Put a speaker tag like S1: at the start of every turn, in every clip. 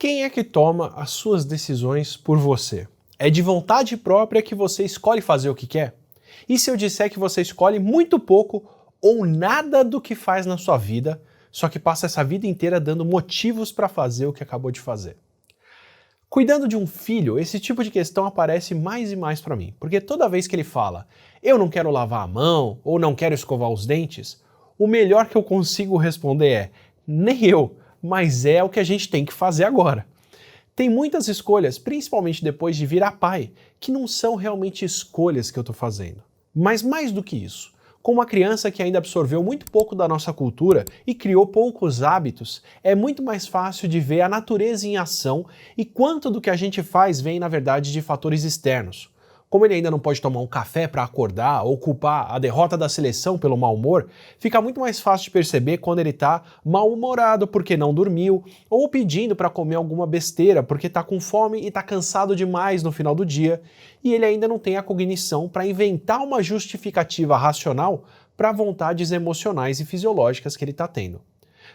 S1: Quem é que toma as suas decisões por você? É de vontade própria que você escolhe fazer o que quer? E se eu disser que você escolhe muito pouco ou nada do que faz na sua vida, só que passa essa vida inteira dando motivos para fazer o que acabou de fazer? Cuidando de um filho, esse tipo de questão aparece mais e mais para mim, porque toda vez que ele fala eu não quero lavar a mão ou não quero escovar os dentes, o melhor que eu consigo responder é nem eu, mas é o que a gente tem que fazer agora. Tem muitas escolhas, principalmente depois de virar pai, que não são realmente escolhas que eu estou fazendo. Mas mais do que isso, com uma criança que ainda absorveu muito pouco da nossa cultura e criou poucos hábitos, é muito mais fácil de ver a natureza em ação e quanto do que a gente faz vem, na verdade, de fatores externos. Como ele ainda não pode tomar um café para acordar ou culpar a derrota da seleção pelo mau humor, fica muito mais fácil de perceber quando ele está mal-humorado porque não dormiu, ou pedindo para comer alguma besteira porque está com fome e está cansado demais no final do dia, e ele ainda não tem a cognição para inventar uma justificativa racional para vontades emocionais e fisiológicas que ele está tendo.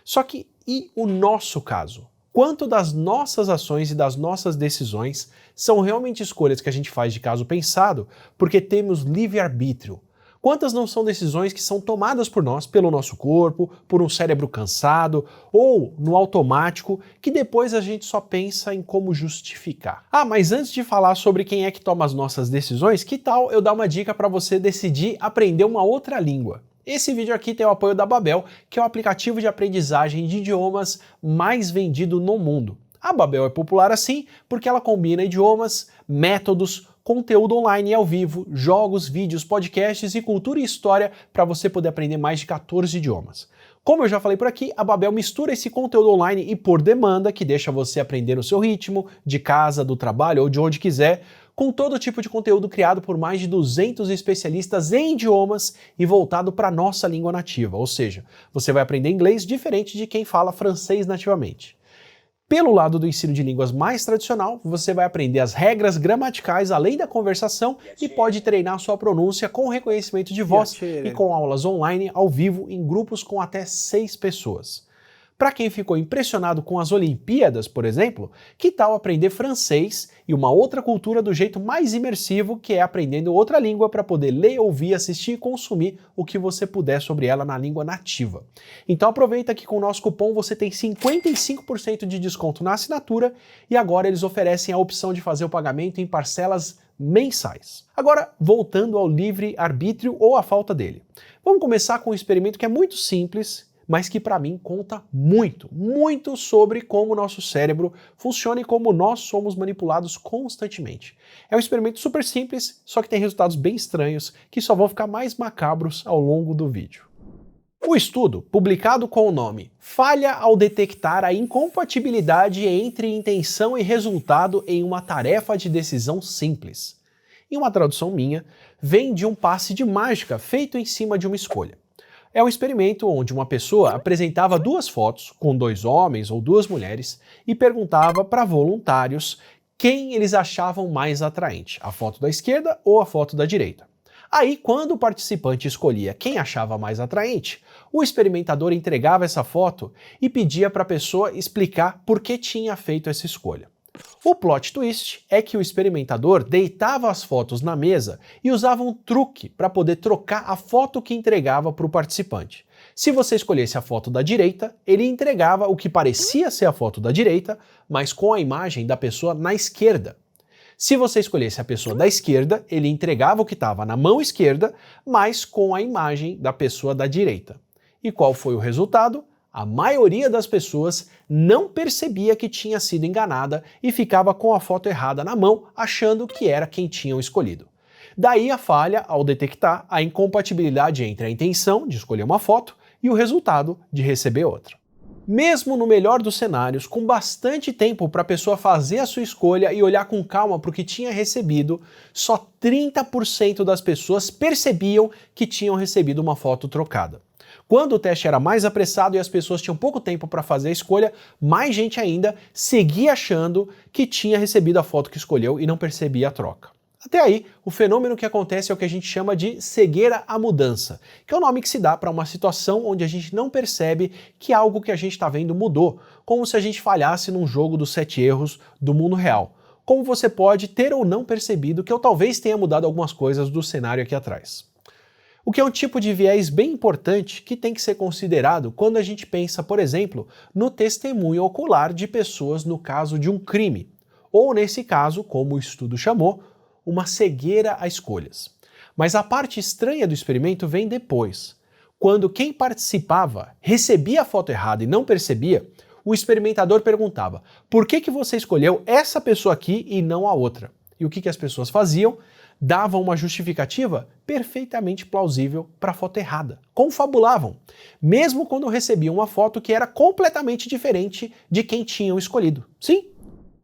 S1: Só que e o nosso caso? Quanto das nossas ações e das nossas decisões são realmente escolhas que a gente faz de caso pensado porque temos livre-arbítrio? Quantas não são decisões que são tomadas por nós, pelo nosso corpo, por um cérebro cansado ou no automático, que depois a gente só pensa em como justificar? Ah, mas antes de falar sobre quem é que toma as nossas decisões, que tal eu dar uma dica para você decidir aprender uma outra língua? Esse vídeo aqui tem o apoio da Babel, que é o aplicativo de aprendizagem de idiomas mais vendido no mundo. A Babel é popular assim porque ela combina idiomas, métodos, conteúdo online e ao vivo, jogos, vídeos, podcasts e cultura e história para você poder aprender mais de 14 idiomas. Como eu já falei por aqui, a Babel mistura esse conteúdo online e por demanda, que deixa você aprender no seu ritmo, de casa, do trabalho ou de onde quiser, com todo tipo de conteúdo criado por mais de 200 especialistas em idiomas e voltado para a nossa língua nativa, ou seja, você vai aprender inglês diferente de quem fala francês nativamente. Pelo lado do ensino de línguas mais tradicional, você vai aprender as regras gramaticais além da conversação e pode treinar sua pronúncia com reconhecimento de voz e com aulas online ao vivo em grupos com até 6 pessoas. Para quem ficou impressionado com as Olimpíadas, por exemplo, que tal aprender francês e uma outra cultura do jeito mais imersivo, que é aprendendo outra língua para poder ler, ouvir, assistir e consumir o que você puder sobre ela na língua nativa. Então aproveita que com o nosso cupom você tem 55% de desconto na assinatura e agora eles oferecem a opção de fazer o pagamento em parcelas mensais. Agora, voltando ao livre-arbítrio ou a falta dele. Vamos começar com um experimento que é muito simples, mas que para mim conta muito, muito sobre como o nosso cérebro funciona e como nós somos manipulados constantemente. É um experimento super simples, só que tem resultados bem estranhos, que só vão ficar mais macabros ao longo do vídeo. O estudo, publicado com o nome Falha ao detectar a incompatibilidade entre intenção e resultado em uma tarefa de decisão simples. Em uma tradução minha, vem de um passe de mágica feito em cima de uma escolha. É um experimento onde uma pessoa apresentava 2 fotos com 2 homens ou 2 mulheres e perguntava para voluntários quem eles achavam mais atraente, a foto da esquerda ou a foto da direita. Aí, quando o participante escolhia quem achava mais atraente, o experimentador entregava essa foto e pedia para a pessoa explicar por que tinha feito essa escolha. O plot twist é que o experimentador deitava as fotos na mesa e usava um truque para poder trocar a foto que entregava para o participante. Se você escolhesse a foto da direita, ele entregava o que parecia ser a foto da direita, mas com a imagem da pessoa na esquerda. Se você escolhesse a pessoa da esquerda, ele entregava o que estava na mão esquerda, mas com a imagem da pessoa da direita. E qual foi o resultado? A maioria das pessoas não percebia que tinha sido enganada e ficava com a foto errada na mão, achando que era quem tinham escolhido. Daí a falha ao detectar a incompatibilidade entre a intenção de escolher uma foto e o resultado de receber outra. Mesmo no melhor dos cenários, com bastante tempo para a pessoa fazer a sua escolha e olhar com calma para o que tinha recebido, só 30% das pessoas percebiam que tinham recebido uma foto trocada. Quando o teste era mais apressado e as pessoas tinham pouco tempo para fazer a escolha, mais gente ainda seguia achando que tinha recebido a foto que escolheu e não percebia a troca. Até aí, o fenômeno que acontece é o que a gente chama de cegueira à mudança, que é o nome que se dá para uma situação onde a gente não percebe que algo que a gente está vendo mudou, como se a gente falhasse num jogo dos 7 erros do mundo real. Como você pode ter ou não percebido que eu talvez tenha mudado algumas coisas do cenário aqui atrás. O que é um tipo de viés bem importante que tem que ser considerado quando a gente pensa, por exemplo, no testemunho ocular de pessoas no caso de um crime, ou nesse caso, como o estudo chamou, uma cegueira a escolhas. Mas a parte estranha do experimento vem depois. Quando quem participava recebia a foto errada e não percebia, o experimentador perguntava: por que você escolheu essa pessoa aqui e não a outra? E o que as pessoas faziam? Davam uma justificativa perfeitamente plausível para a foto errada. Confabulavam, mesmo quando recebiam uma foto que era completamente diferente de quem tinham escolhido. Sim?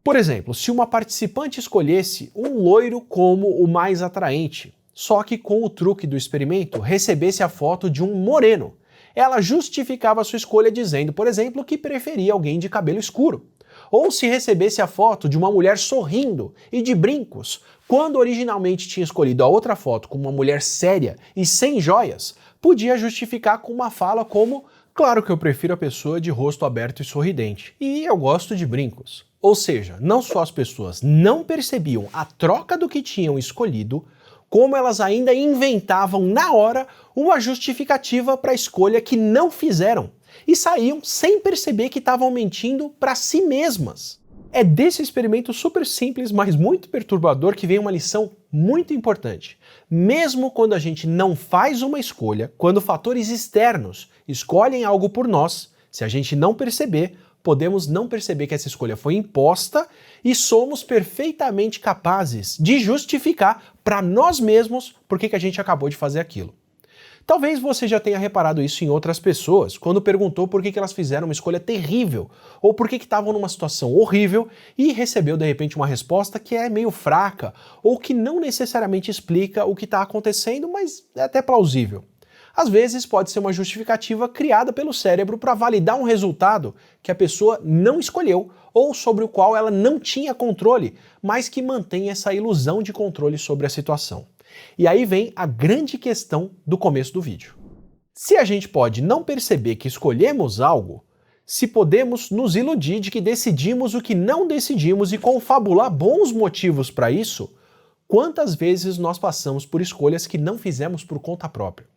S1: Por exemplo, se uma participante escolhesse um loiro como o mais atraente, só que com o truque do experimento recebesse a foto de um moreno, ela justificava sua escolha dizendo, por exemplo, que preferia alguém de cabelo escuro. Ou se recebesse a foto de uma mulher sorrindo e de brincos, quando originalmente tinha escolhido a outra foto com uma mulher séria e sem joias, podia justificar com uma fala como: claro que eu prefiro a pessoa de rosto aberto e sorridente, e eu gosto de brincos. Ou seja, não só as pessoas não percebiam a troca do que tinham escolhido, como elas ainda inventavam na hora uma justificativa para a escolha que não fizeram e saíam sem perceber que estavam mentindo para si mesmas. É desse experimento super simples, mas muito perturbador, que vem uma lição muito importante. Mesmo quando a gente não faz uma escolha, quando fatores externos escolhem algo por nós, se a gente não perceber, podemos não perceber que essa escolha foi imposta e somos perfeitamente capazes de justificar para nós mesmos por que a gente acabou de fazer aquilo. Talvez você já tenha reparado isso em outras pessoas, quando perguntou por que elas fizeram uma escolha terrível, ou por que estavam numa situação horrível e recebeu de repente uma resposta que é meio fraca, ou que não necessariamente explica o que está acontecendo, mas é até plausível. Às vezes pode ser uma justificativa criada pelo cérebro para validar um resultado que a pessoa não escolheu, ou sobre o qual ela não tinha controle, mas que mantém essa ilusão de controle sobre a situação. E aí vem a grande questão do começo do vídeo. Se a gente pode não perceber que escolhemos algo, se podemos nos iludir de que decidimos o que não decidimos e confabular bons motivos para isso, quantas vezes nós passamos por escolhas que não fizemos por conta própria?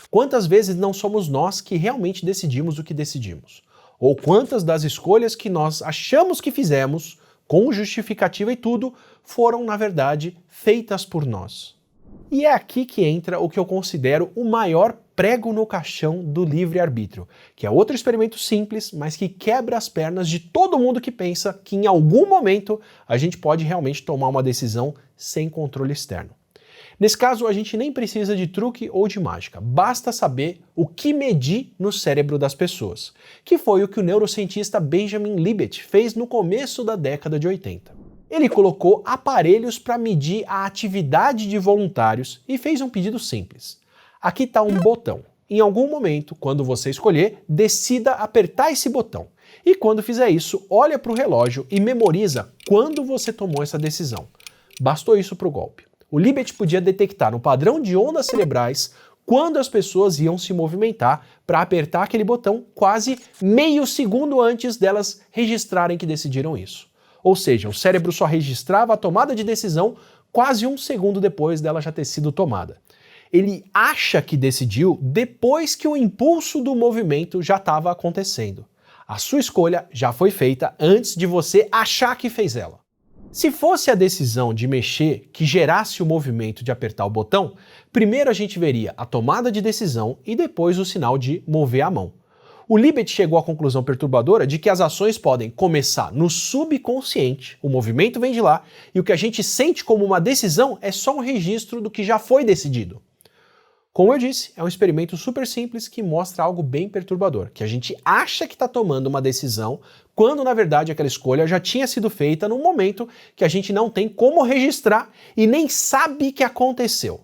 S1: Quantas vezes não somos nós que realmente decidimos o que decidimos? Ou quantas das escolhas que nós achamos que fizemos, com justificativa e tudo, foram, na verdade, feitas por nós? E é aqui que entra o que eu considero o maior prego no caixão do livre-arbítrio, que é outro experimento simples, mas que quebra as pernas de todo mundo que pensa que em algum momento a gente pode realmente tomar uma decisão sem controle externo. Nesse caso, a gente nem precisa de truque ou de mágica, basta saber o que medir no cérebro das pessoas, que foi o que o neurocientista Benjamin Libet fez no começo da década de 80. Ele colocou aparelhos para medir a atividade de voluntários e fez um pedido simples. Aqui está um botão. Em algum momento, quando você escolher, decida apertar esse botão. E quando fizer isso, olha para o relógio e memoriza quando você tomou essa decisão. Bastou isso para o golpe. O Libet podia detectar um padrão de ondas cerebrais quando as pessoas iam se movimentar para apertar aquele botão quase meio segundo antes delas registrarem que decidiram isso. Ou seja, o cérebro só registrava a tomada de decisão quase um segundo depois dela já ter sido tomada. Ele acha que decidiu depois que o impulso do movimento já estava acontecendo. A sua escolha já foi feita antes de você achar que fez ela. Se fosse a decisão de mexer que gerasse o movimento de apertar o botão, primeiro a gente veria a tomada de decisão e depois o sinal de mover a mão. O Libet chegou à conclusão perturbadora de que as ações podem começar no subconsciente, o movimento vem de lá, e o que a gente sente como uma decisão é só um registro do que já foi decidido. Como eu disse, é um experimento super simples que mostra algo bem perturbador, que a gente acha que está tomando uma decisão, quando na verdade aquela escolha já tinha sido feita num momento que a gente não tem como registrar e nem sabe que aconteceu.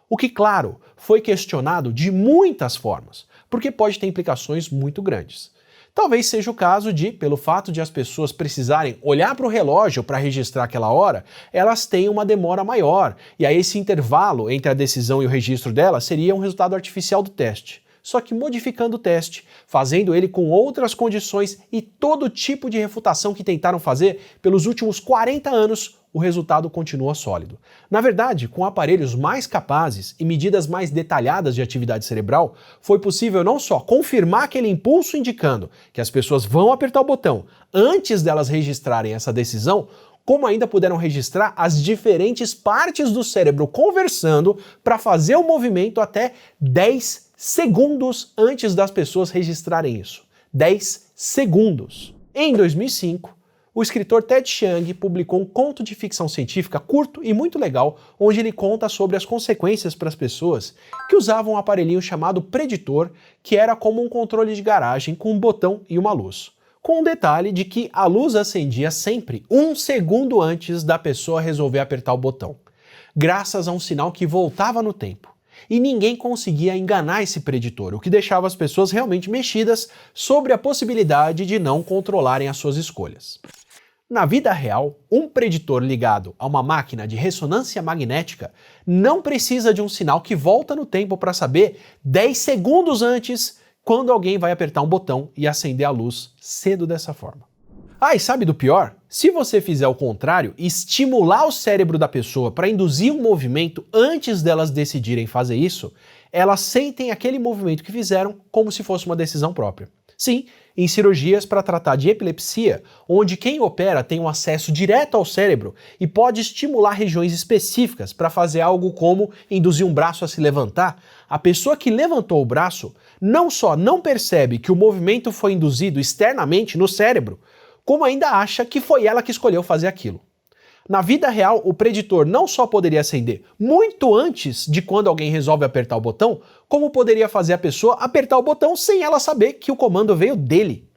S1: O que, claro, foi questionado de muitas formas, porque pode ter implicações muito grandes. Talvez seja o caso de, pelo fato de as pessoas precisarem olhar para o relógio para registrar aquela hora, elas têm uma demora maior, e aí esse intervalo entre a decisão e o registro dela seria um resultado artificial do teste. Só que modificando o teste, fazendo ele com outras condições e todo tipo de refutação que tentaram fazer pelos últimos 40 anos, o resultado continua sólido. Na verdade, com aparelhos mais capazes e medidas mais detalhadas de atividade cerebral, foi possível não só confirmar aquele impulso indicando que as pessoas vão apertar o botão antes delas registrarem essa decisão, como ainda puderam registrar as diferentes partes do cérebro conversando para fazer o movimento até 10 segundos antes das pessoas registrarem isso. 10 segundos. Em 2005, o escritor Ted Chiang publicou um conto de ficção científica curto e muito legal, onde ele conta sobre as consequências para as pessoas que usavam um aparelhinho chamado Preditor, que era como um controle de garagem com um botão e uma luz. Com o detalhe de que a luz acendia sempre 1 segundo antes da pessoa resolver apertar o botão, graças a um sinal que voltava no tempo. E ninguém conseguia enganar esse preditor, o que deixava as pessoas realmente mexidas sobre a possibilidade de não controlarem as suas escolhas. Na vida real, um preditor ligado a uma máquina de ressonância magnética não precisa de um sinal que volta no tempo para saber 10 segundos antes quando alguém vai apertar um botão e acender a luz cedo dessa forma. Ah, e sabe do pior? Se você fizer o contrário, estimular o cérebro da pessoa para induzir um movimento antes delas decidirem fazer isso, elas sentem aquele movimento que fizeram como se fosse uma decisão própria. Sim, em cirurgias para tratar de epilepsia, onde quem opera tem um acesso direto ao cérebro e pode estimular regiões específicas para fazer algo como induzir um braço a se levantar, a pessoa que levantou o braço não só não percebe que o movimento foi induzido externamente no cérebro, como ainda acha que foi ela que escolheu fazer aquilo. Na vida real, o preditor não só poderia acender muito antes de quando alguém resolve apertar o botão, como poderia fazer a pessoa apertar o botão sem ela saber que o comando veio dele.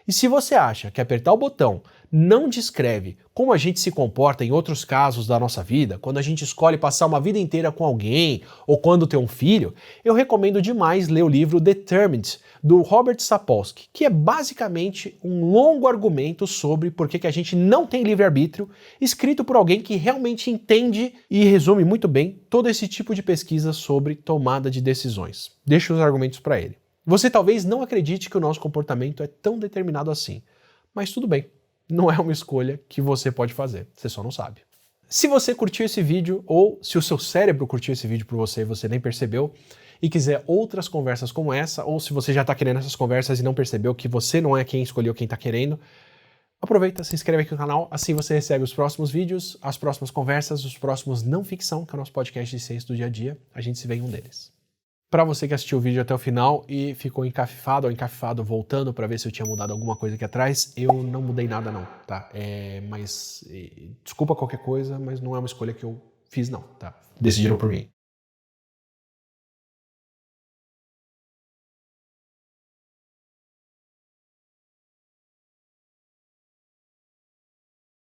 S1: E se você acha que apertar o botão não descreve como a gente se comporta em outros casos da nossa vida, quando a gente escolhe passar uma vida inteira com alguém ou quando tem um filho, eu recomendo demais ler o livro Determined, do Robert Sapolsky, que é basicamente um longo argumento sobre por que a gente não tem livre-arbítrio, escrito por alguém que realmente entende e resume muito bem todo esse tipo de pesquisa sobre tomada de decisões. Deixo os argumentos para ele. Você talvez não acredite que o nosso comportamento é tão determinado assim, mas tudo bem, não é uma escolha que você pode fazer, você só não sabe. Se você curtiu esse vídeo, ou se o seu cérebro curtiu esse vídeo por você e você nem percebeu, e quiser outras conversas como essa, ou se você já está querendo essas conversas e não percebeu que você não é quem escolheu quem está querendo, aproveita, se inscreve aqui no canal, assim você recebe os próximos vídeos, as próximas conversas, os próximos Não Ficção, que é o nosso podcast de ciência do dia a dia, a gente se vê em um deles. Para você que assistiu o vídeo até o final e ficou encafifado ou encafifado voltando para ver se eu tinha mudado alguma coisa aqui atrás, eu não mudei nada não, tá? Desculpa qualquer coisa, mas não é uma escolha que eu fiz não, tá? Decidiram por mim.